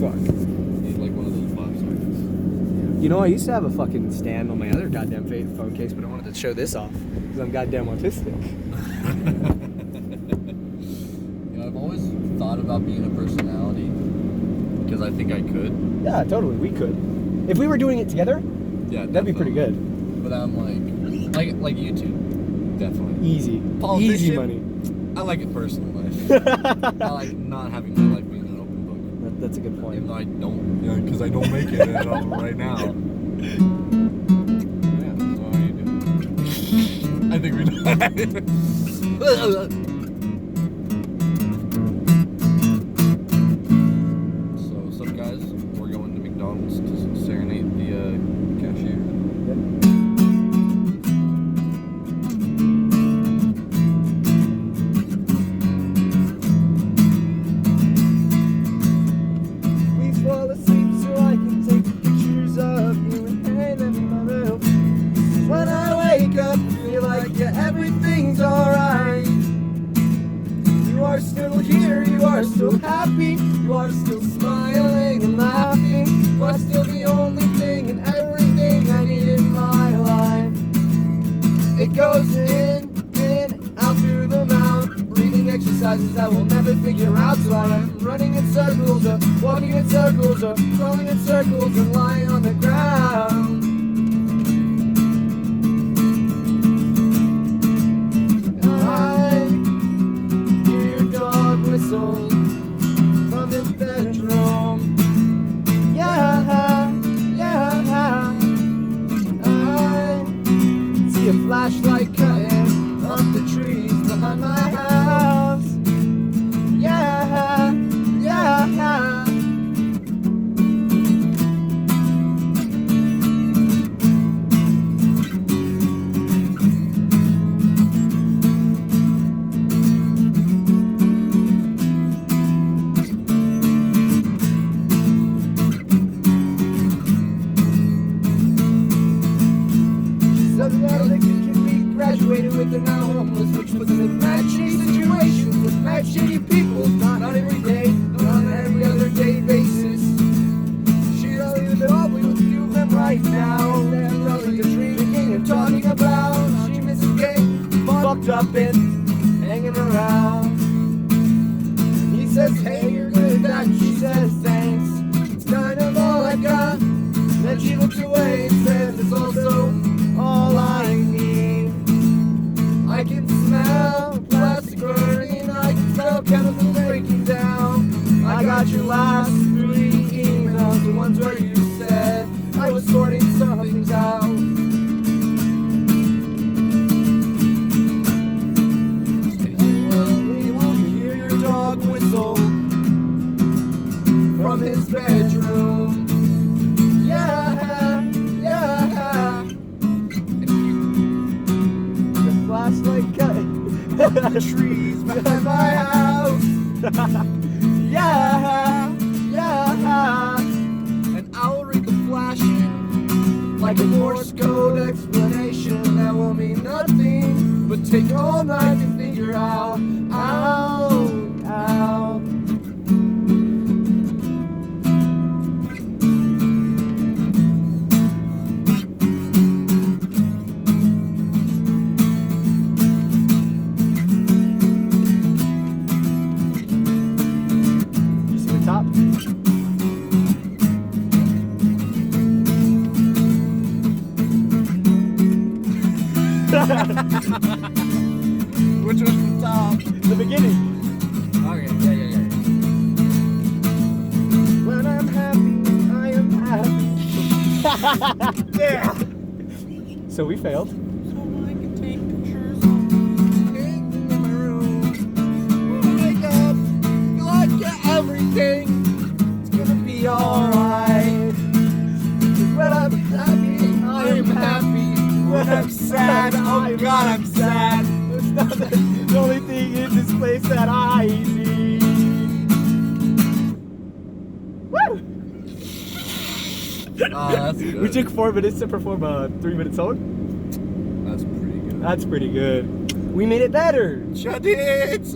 fuck. Need like one of those pop sockets. You know, I used to have a fucking stand on my other goddamn phone case, but I wanted to show this off because I'm goddamn autistic. You know, I've always thought about being a personality because I think I could. Yeah, totally. We could. If we were doing it together, Yeah, that'd be pretty good. But I'm like YouTube, definitely. Easy. Politician? Easy money. I like it personal life. I like not having my life being an open book. That's a good point. Even though I don't, because I don't make it at all right now. Yeah, so how you doing? I think we So, what's up, guys? We're going to McDonald's to serenade the cashier. Fall asleep so I can take pictures of you and hang them in my room. When I wake up, feel like everything's alright. You are still here, you are still happy, you are still smiling and laughing. You are still the only thing and everything I need in my life. It goes in, out through the mouth. Breathing exercises I will never figure out. So I'm running in circles, or walking in circles, or crawling in circles, and lying on the ground. I hear your dog whistle from his bedroom. Yeah, yeah. I see a flashlight cutting up the trees behind my house. Yeah. Graduated with, they're now homeless, which was a matching situation with mad shitty people. Not every day, but on an every other day basis. She's only probably with a few of them right now. They're probably just drinking and talking about she misses getting fucked up and hanging around. He says, hey, you're good at that. She says, thanks. It's kind of all I got. Then she looks away and says, it's also all I need. I can smell plastic burning, I can smell chemicals breaking down. I got your last 3 emails, the ones where you said I was sorting some things out. We will hear your dog whistle from his bedroom. Yeah. Flashlight cutting up the trees behind my house. Yeah. And I'll read the flashing like a Morse code explanation that will mean nothing but take all night to figure out. Top. Which was the top? The beginning. Okay, yeah. When I'm happy, I am happy. Yeah. So we failed. So I can take pictures of in my room. When I wake up, feel like everything. It's gonna be alright. When I'm happy, I am happy. When I'm sad, oh God, I'm sad. It's not the only thing in this place that I need. Woo! That's good. We took 4 minutes to perform a 3-minute song. That's pretty good. That's pretty good. We made it better. Shut it!